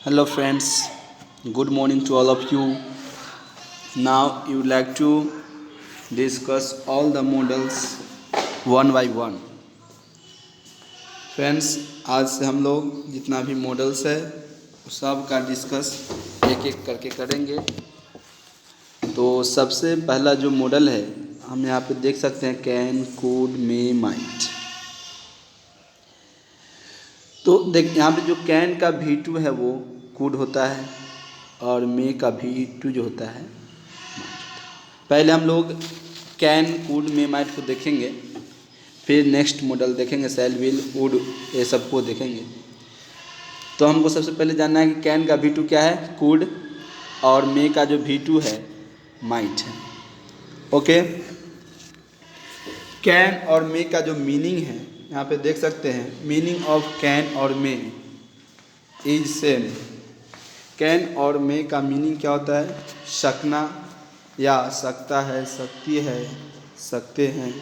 Hello friends, good morning to all of you. Now you would like to discuss all the models one by one. Friends, आज से हम लोग जितना भी models है सब का डिस्कस एक एक करके करेंगे। तो सबसे पहला जो मॉडल है हम यहाँ पे देख सकते हैं कैन, कुड, मे, माइट। तो देख यहाँ पे जो कैन का V2 है वो कुड होता है और मे का V2 जो होता है माइट। पहले हम लोग कैन, कुड, मे, माइट को देखेंगे, फिर नेक्स्ट मॉडल देखेंगे सेल, विल, वुड, ये सबको देखेंगे। तो हमको सबसे पहले जानना है कि कैन का V2 क्या है, कुड, और मे का जो V2 है माइट है। ओके, कैन और मे का जो मीनिंग है यहाँ पे देख सकते हैं। मीनिंग ऑफ कैन और मे इज सेम। कैन और मे का मीनिंग क्या होता है? सकना या सकता है, सकती है, सकते हैं,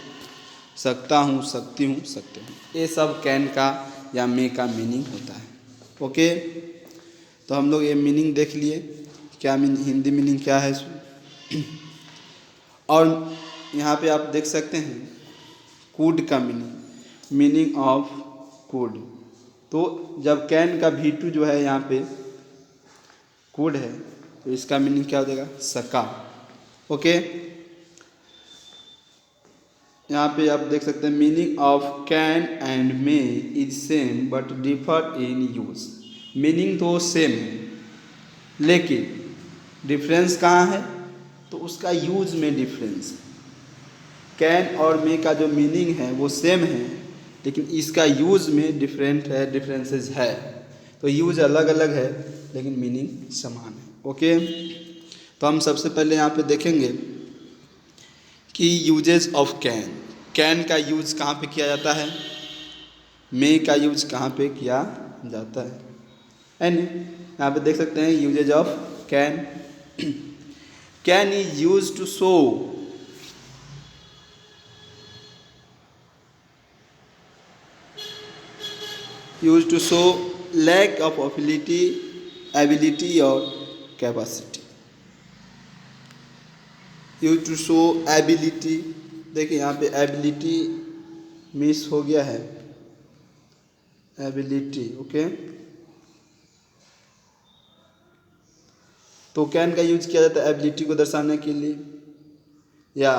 सकता हूँ, सकती हूँ, सकते हैं, ये सब कैन का या मे का मीनिंग होता है। ओके, तो हम लोग ये मीनिंग देख लिए, क्या हिंदी मीनिंग क्या है इसमें। और यहाँ पे आप देख सकते हैं कुड का मीनिंग ऑफ कुड। तो जब कैन का V2 जो है यहाँ पे कुड है तो इसका मीनिंग क्या हो जाएगा? सका। ओके, यहाँ पे आप देख सकते हैं meaning of can and may is same but differ in use. Meaning तो सेम है लेकिन डिफरेंस कहाँ है? तो उसका यूज में डिफरेंस है। कैन और मे का जो मीनिंग है वो सेम है लेकिन इसका यूज में डिफरेंसेस है। तो यूज अलग अलग है लेकिन मीनिंग समान है। ओके, तो हम सबसे पहले यहाँ पे देखेंगे कि यूजेस ऑफ कैन। कैन का यूज कहाँ पे किया जाता है, मे का यूज कहाँ पे किया जाता है। एंड यहाँ पे देख सकते हैं usages of can. Can is use to show used to show lack of ability or capacity। used to show ability, देखिए यहाँ पे ability मिस हो गया है, ability। ओके, तो कैन का यूज किया जाता है एबिलिटी को दर्शाने के लिए, या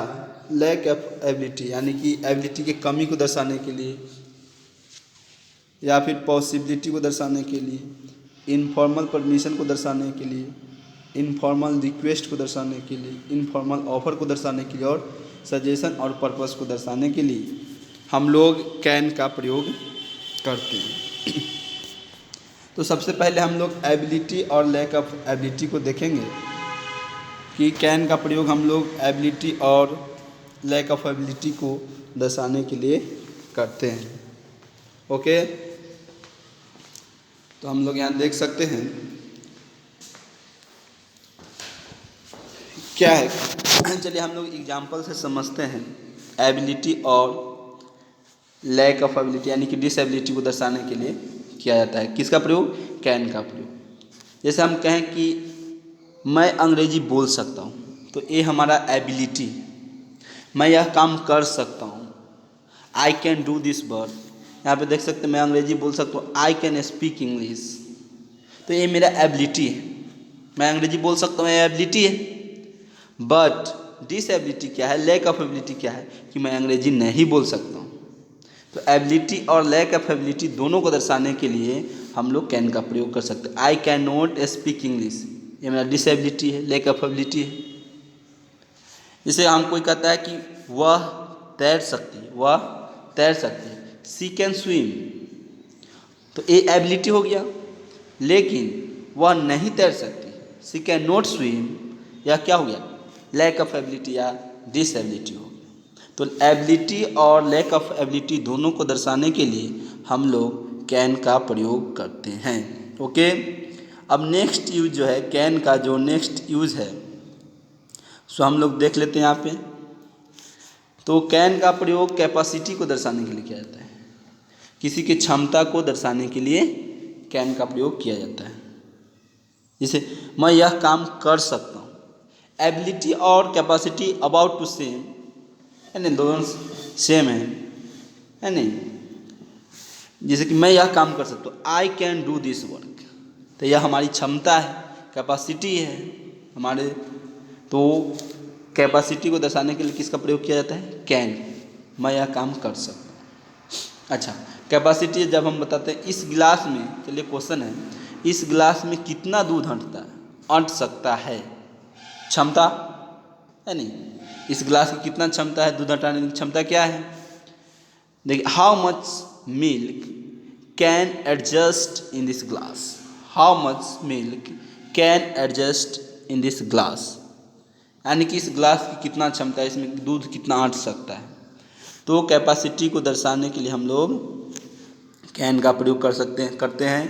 लैक ऑफ एबिलिटी यानी कि एबिलिटी की कमी को दर्शाने के लिए, या फिर पॉसिबिलिटी को दर्शाने के लिए, इनफॉर्मल परमिशन को दर्शाने के लिए, इनफॉर्मल रिक्वेस्ट को दर्शाने के लिए, इनफॉर्मल ऑफर को दर्शाने के लिए, और सजेशन और पर्पस को दर्शाने के लिए हम लोग कैन का प्रयोग करते हैं। तो सबसे पहले हम लोग एबिलिटी और लैक ऑफ एबिलिटी को देखेंगे कि कैन का प्रयोग हम लोग एबिलिटी और लैक ऑफ एबिलिटी को दर्शाने के लिए करते हैं। ओके, तो हम लोग यहाँ देख सकते हैं क्या है। चलिए हम लोग एग्जाम्पल से समझते हैं। एबिलिटी और लैक ऑफ एबिलिटी यानी कि डिसेबिलिटी को दर्शाने के लिए किया जाता है किसका प्रयोग? कैन का प्रयोग। जैसे हम कहें कि मैं अंग्रेजी बोल सकता हूँ तो ये हमारा एबिलिटी, मैं यह काम कर सकता हूँ। I can do this work, यहाँ पे देख सकते हैं मैं अंग्रेजी बोल सकता हूँ। आई कैन स्पीक इंग्लिश, तो ये मेरा एबिलिटी है, मैं अंग्रेजी बोल सकता हूँ, ये एबिलिटी है। बट डिसएबिलिटी क्या है, लैक ऑफ एबिलिटी क्या है कि मैं अंग्रेजी नहीं बोल सकता हूँ। तो एबिलिटी और लैक ऑफ एबिलिटी दोनों को दर्शाने के लिए हम लोग कैन का प्रयोग कर सकते हैं। I can not speak English, ये मेरा डिसएबिलिटी है, लैक ऑफ एबिलिटी है। जैसे हम कोई कहता है कि वह तैर सकती है, वह तैर सकती है, सी कैन स्विम, तो ये एबिलिटी हो गया। लेकिन वह नहीं तैर सकती, सी कैन नॉट स्विम, या क्या हो गया? लैक ऑफ एबिलिटी या डिसएबिलिटी हो गया। तो एबिलिटी और लैक ऑफ एबिलिटी दोनों को दर्शाने के लिए हम लोग कैन का प्रयोग करते हैं। ओके, अब नेक्स्ट यूज जो है कैन का, जो नेक्स्ट यूज है सो हम लोग देख लेते हैं यहाँ पे। तो कैन का प्रयोग कैपेसिटी को दर्शाने के लिए किया जाता है, किसी की क्षमता को दर्शाने के लिए कैन का प्रयोग किया जाता है। जैसे मैं यह काम कर सकता हूँ, एबिलिटी और कैपेसिटी अबाउट टू सेम है नहीं, दोनों सेम है नहीं। जैसे कि मैं यह काम कर सकता हूँ, I can do this work, तो यह हमारी क्षमता है, कैपेसिटी है हमारे। तो कैपेसिटी को दर्शाने के लिए किसका प्रयोग किया जाता है, कैन, मैं यह काम कर सकता हूँ। अच्छा, कैपेसिटी जब हम बताते हैं इस गिलास में, चलिए क्वेश्चन है, इस गिलास में कितना दूध अंट सकता है, क्षमता है नहीं, इस गिलास की कितना क्षमता है, दूध हटाने की क्षमता क्या है। देखिए, how much milk can adjust in this glass, how much milk can adjust in this glass, यानी कि इस ग्लास की कितना क्षमता है, इसमें दूध कितना अंट सकता है। तो कैपेसिटी को दर्शाने के लिए हम लोग कैन का प्रयोग करते हैं।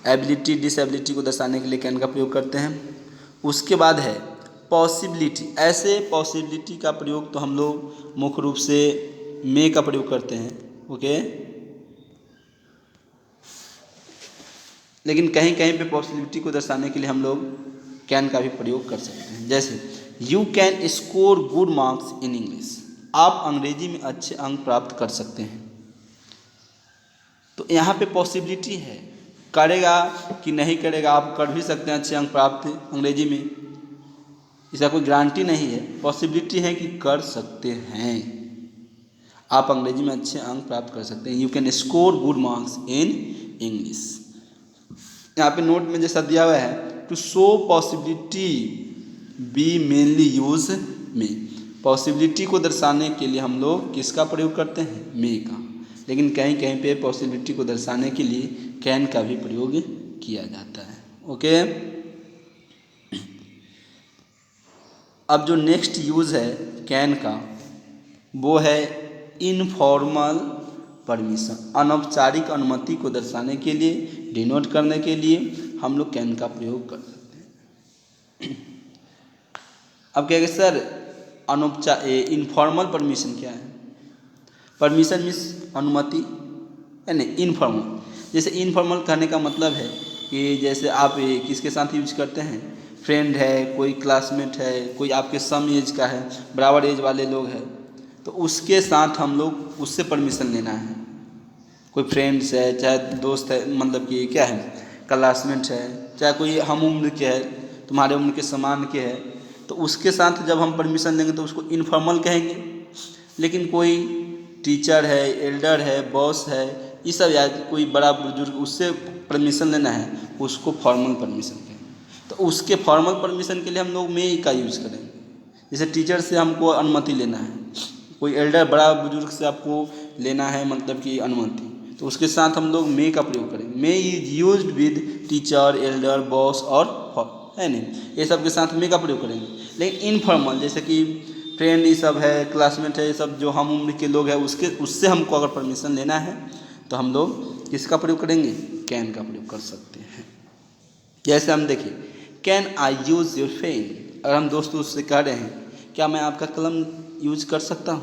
एबिलिटी डिसएबिलिटी को दर्शाने के लिए कैन का प्रयोग करते हैं। उसके बाद है पॉसिबिलिटी, ऐसे पॉसिबिलिटी का प्रयोग तो हम लोग मुख्य रूप से मे का प्रयोग करते हैं, ओके। लेकिन कहीं कहीं पे पॉसिबिलिटी को दर्शाने के लिए हम लोग कैन का भी प्रयोग कर सकते हैं। जैसे you can score good marks in English, आप अंग्रेजी में अच्छे अंक प्राप्त कर सकते हैं। तो यहाँ पे पॉसिबिलिटी है, करेगा कि नहीं करेगा, आप कर भी सकते हैं अच्छे अंक प्राप्त अंग्रेजी में, इसका कोई गारंटी नहीं है। पॉसिबिलिटी है कि कर सकते हैं, आप अंग्रेजी में अच्छे अंक प्राप्त कर सकते हैं। You can score good marks in English. यहाँ पे नोट में जैसा दिया हुआ है, to show possibility be mainly use में, पॉसिबिलिटी को दर्शाने के लिए हम लोग किसका प्रयोग करते हैं, मे का। लेकिन कहीं कहीं पे पॉसिबिलिटी को दर्शाने के लिए कैन का भी प्रयोग किया जाता है, ओके। अब जो नेक्स्ट यूज़ है कैन का, वो है इनफॉर्मल परमिशन, अनौपचारिक अनुमति को दर्शाने के लिए, डिनोट करने के लिए हम लोग कैन का प्रयोग कर सकते हैं। अब कहेंगे सर इनफॉर्मल परमिशन क्या है। परमिशन मीन्स अनुमति है नहीं, इनफॉर्मल। जैसे इनफॉर्मल कहने का मतलब है कि जैसे आप किसके साथ यूज करते हैं, फ्रेंड है, कोई क्लासमेट है, कोई आपके सम एज का है, बराबर एज वाले लोग हैं, तो उसके साथ हम लोग उससे परमिशन लेना है। कोई फ्रेंड्स है, चाहे दोस्त है, मतलब कि क्या है, क्लासमेट है, चाहे कोई हम उम्र के है, तुम्हारे उम्र के समान के है, तो उसके साथ जब हम परमिशन लेंगे तो उसको इनफॉर्मल कहेंगे। लेकिन कोई टीचर है, एल्डर है, बॉस है, ये सब, या कोई बड़ा बुजुर्ग, उससे परमिशन लेना है, उसको फॉर्मल परमिशन कहेंगे। तो उसके फॉर्मल परमिशन के लिए हम लोग मे का यूज़ करेंगे। जैसे टीचर से हमको अनुमति लेना है, कोई एल्डर बड़ा बुजुर्ग से आपको लेना है मतलब कि अनुमति, तो उसके साथ हम लोग मे का प्रयोग करेंगे। May is used with teacher, elder, boss और है नहीं, ये सब के साथ मे का प्रयोग करेंगे। लेकिन इनफॉर्मल जैसे कि फ्रेंड ये सब है, क्लासमेट है, ये सब जो हम उम्र के लोग हैं, उससे हमको अगर परमिशन लेना है तो हम लोग किसका प्रयोग करेंगे, कैन का प्रयोग कर सकते हैं। जैसे हम देखिए, can I use your pen, अगर हम दोस्त उससे कह रहे हैं क्या मैं आपका कलम यूज कर सकता हूँ,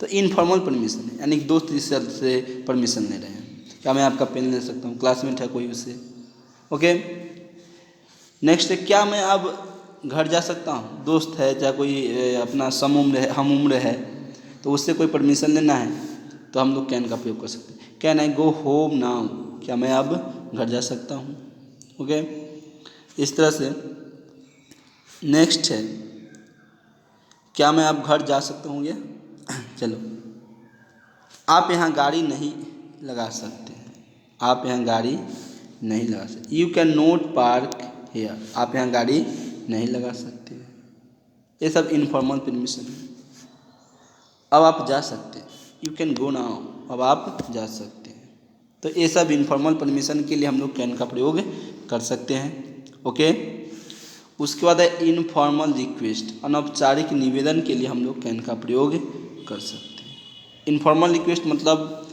तो इनफॉर्मल परमिशन है, यानी दोस्त से परमिशन ले रहे हैं, क्या मैं आपका पेन ले सकता हूँ, क्लासमेट है कोई उससे, ओके। नेक्स्ट है, क्या मैं अब घर जा सकता हूँ, दोस्त है, चाहे कोई अपना सम उम्र है, हम उम्र है, तो उससे कोई परमिशन लेना है तो हम लोग कैन का प्रयोग कर सकते हैं। Can I go home now, क्या मैं अब घर जा सकता हूँ, ओके। इस तरह से नेक्स्ट है, क्या मैं अब घर जा सकता हूँ, ये चलो, आप यहाँ गाड़ी नहीं लगा सकते, आप यहाँ गाड़ी नहीं लगा सकते। You can not park here, आप यहाँ गाड़ी नहीं लगा सकते। ये सब इनफॉर्मल परमिशन है। अब आप जा सकते हैं, यू कैन गो नाउ, अब आप जा सकते हैं। तो ये सब इनफॉर्मल परमिशन के लिए हम लोग कैन का प्रयोग कर सकते हैं, ओके। उसके बाद है इनफॉर्मल रिक्वेस्ट, अनौपचारिक निवेदन के लिए हम लोग कैन का प्रयोग कर सकते हैं। इनफॉर्मल रिक्वेस्ट मतलब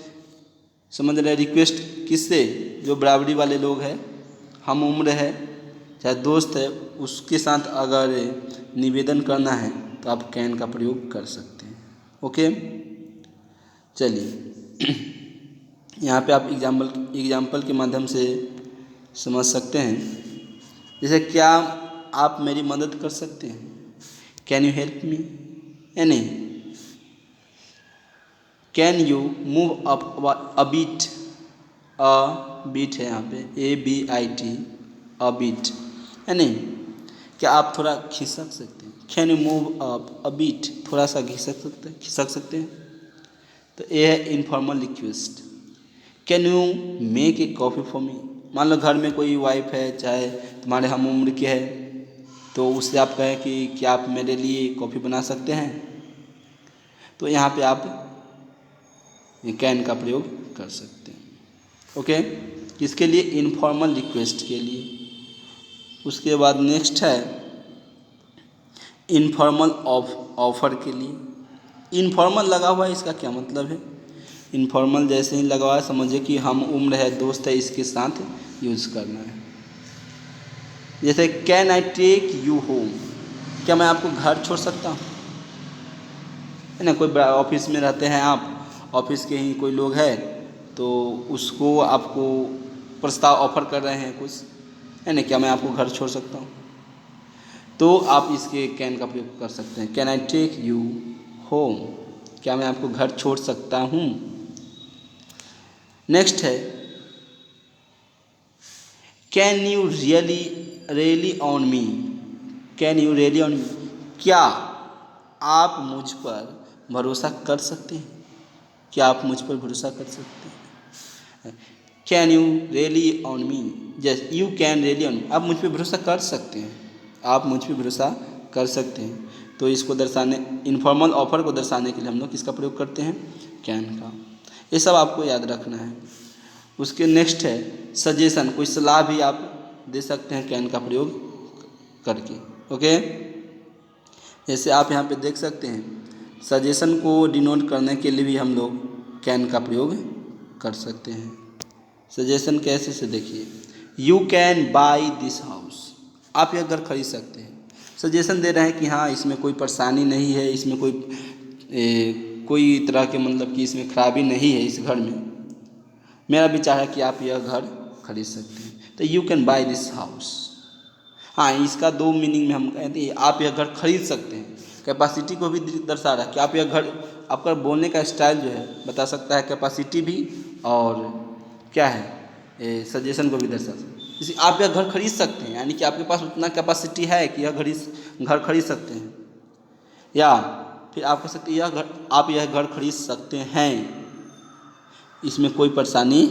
समझ रहे, रिक्वेस्ट किससे, जो बराबरी वाले लोग हैं, हम उम्र है, चाहे दोस्त है, उसके साथ अगर निवेदन करना है तो आप कैन का प्रयोग कर सकते हैं, ओके। चलिए यहाँ पे आप एग्जाम्पल के माध्यम से समझ सकते हैं। जैसे क्या आप मेरी मदद कर सकते हैं, कैन यू हेल्प मी, यानी can you move up a bit, a bit है यहाँ पे ABIT, अ बीट, यानी क्या आप थोड़ा खिसक सकते हैं, can you move up a bit, थोड़ा सा खिसक सकते हैं। तो ये है informal request. Can you make a coffee for me, मान लो घर में कोई वाइफ है चाहे तुम्हारे हम उम्र के है, तो उससे आप कहें कि क्या आप मेरे लिए कॉफ़ी बना सकते हैं, तो यहाँ पे आप कैन का प्रयोग कर सकते हैं। ओके, किसके लिए, इनफॉर्मल रिक्वेस्ट के लिए। उसके बाद नेक्स्ट है इनफॉर्मल ऑफर के लिए। इनफॉर्मल लगा हुआ है, इसका क्या मतलब है, इनफॉर्मल जैसे ही लगा हुआ है समझिए कि हम उम्र है, दोस्त है, इसके साथ यूज़ करना है। जैसे can I take you home, क्या मैं आपको घर छोड़ सकता हूँ, है ना, कोई ऑफिस में रहते हैं आप, ऑफिस के ही कोई लोग हैं, तो उसको आपको प्रस्ताव ऑफर कर रहे हैं कुछ, है ना, क्या मैं आपको घर छोड़ सकता हूँ, तो आप इसके कैन का प्रयोग कर सकते हैं। Can I take you home, क्या मैं आपको घर छोड़ सकता हूँ। नेक्स्ट है can you rely on me, can you rely on me, क्या आप मुझ पर भरोसा कर सकते हैं, क्या आप मुझ पर भरोसा कर सकते हैं। Can you rely on me, just you can really on मी, आप मुझ पर भरोसा कर सकते हैं, आप मुझ पर भरोसा कर सकते हैं। तो इसको दर्शाने, इनफॉर्मल ऑफर को दर्शाने के लिए हम लोग किसका प्रयोग करते हैं, कैन का। ये सब आपको याद रखना है। उसके नेक्स्ट है सजेशन, कोई सलाह भी आप दे सकते हैं कैन का प्रयोग करके। ओके, जैसे आप यहाँ पे देख सकते हैं सजेशन को डिनोट करने के लिए भी हम लोग कैन का प्रयोग कर सकते हैं। सजेशन कैसे से देखिए, you can buy this house, आप यह घर खरीद सकते हैं। सजेशन दे रहे हैं कि हाँ इसमें कोई परेशानी नहीं है, इसमें कोई तरह के मतलब कि इसमें खराबी नहीं है, इस घर में मेरा विचार है कि आप यह घर खरीद सकते हैं। तो you can buy this house, हाँ इसका दो मीनिंग में हम कहते हैं आप यह घर खरीद सकते हैं। कैपेसिटी को भी दर्शा रहा है कि आप यह घर, आपका बोलने का स्टाइल जो है बता सकता है कैपेसिटी भी, और क्या है सजेशन को भी दर्शा सकता है। जैसे आप यह घर खरीद सकते हैं, यानी कि आपके पास उतना कैपेसिटी है कि यह घर खरीद सकते हैं, या फिर आप कह सकते हैं आप यह घर खरीद सकते हैं, इसमें कोई परेशानी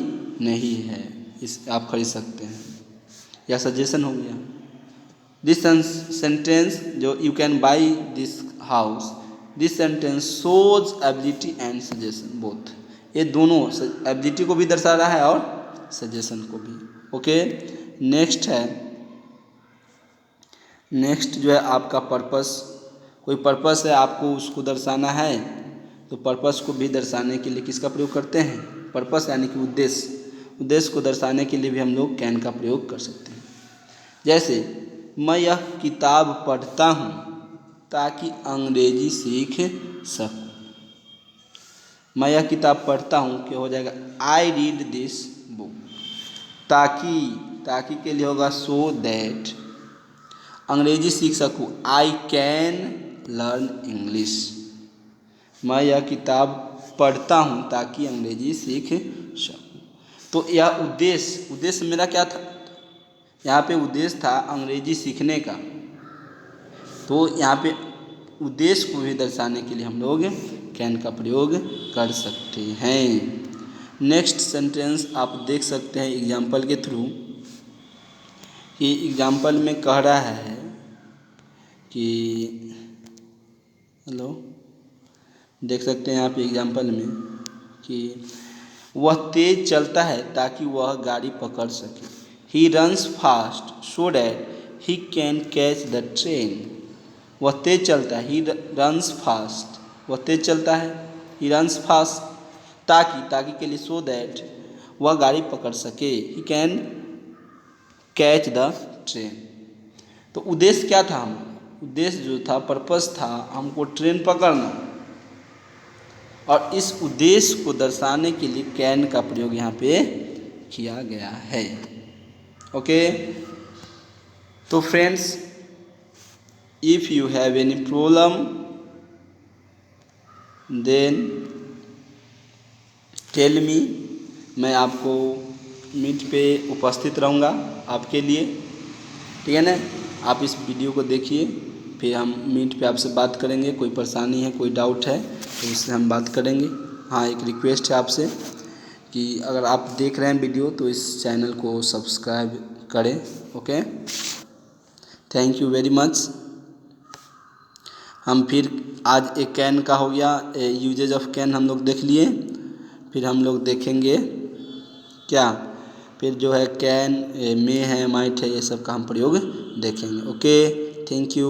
नहीं है, इस आप खरीद सकते हैं, या सजेशन हो गया। दिस सेंटेंस जो you can buy this house, this sentence shows ability and suggestion both, ये दोनों एबिलिटी को भी दर्शा रहा है और सजेशन को भी। ओके, नेक्स्ट है, नेक्स्ट जो है आपका पर्पस, कोई पर्पस है आपको उसको दर्शाना है, तो पर्पस को भी दर्शाने के लिए किसका प्रयोग करते हैं, पर्पस यानी कि उद्देश्य, उद्देश्य को दर्शाने के लिए भी हम लोग कैन का प्रयोग कर सकते हैं। जैसे मैं यह किताब पढ़ता हूँ ताकि अंग्रेजी सीख सकूँ, मैं यह किताब पढ़ता हूँ, क्या हो जाएगा, आई रीड दिस बुक, ताकि के लिए होगा सो दैट अंग्रेजी सीख सकूँ, आई कैन लर्न इंग्लिश, मैं यह किताब पढ़ता हूँ ताकि अंग्रेजी सीख सकूँ। तो यह उद्देश्य मेरा क्या था, यहाँ पे उद्देश्य था अंग्रेजी सीखने का, तो यहाँ पे उद्देश्य को भी दर्शाने के लिए हम लोग कैन का प्रयोग कर सकते हैं। नेक्स्ट सेंटेंस आप देख सकते हैं एग्जाम्पल के थ्रू, कि एग्जाम्पल में कह रहा है कि हेलो, देख सकते हैं यहाँ पे एग्जाम्पल में कि वह तेज़ चलता है ताकि वह गाड़ी पकड़ सके, he runs fast so that he can catch the train, वह तेज़ चलता है, ही रन्स फास्ट, वह तेज़ चलता है, ही रन्स फास्ट, ताकि के लिए सो दैट वह गाड़ी पकड़ सके, he can catch the train. तो उद्देश्य क्या था, हम उद्देश्य जो था, पर्पस था हमको ट्रेन पकड़ना, और इस उद्देश्य को दर्शाने के लिए कैन का प्रयोग यहाँ पे किया गया है। ओके, तो friends, if you have any problem then tell me, मैं आपको मीट पे उपस्थित रहूँगा आपके लिए, ठीक है ना। आप इस वीडियो को देखिए, फिर हम मीट पे आपसे बात करेंगे। कोई परेशानी है, कोई डाउट है तो उससे हम बात करेंगे। हाँ, एक रिक्वेस्ट है आपसे कि अगर आप देख रहे हैं वीडियो तो इस चैनल को सब्सक्राइब करें। Okay, thank you very much. हम फिर आज एक कैन का हो गया, यूजेज ऑफ कैन हम लोग देख लिए। फिर हम लोग देखेंगे क्या, फिर जो है कैन में है, माइट है, ये सब का हम प्रयोग देखेंगे। Okay, thank you.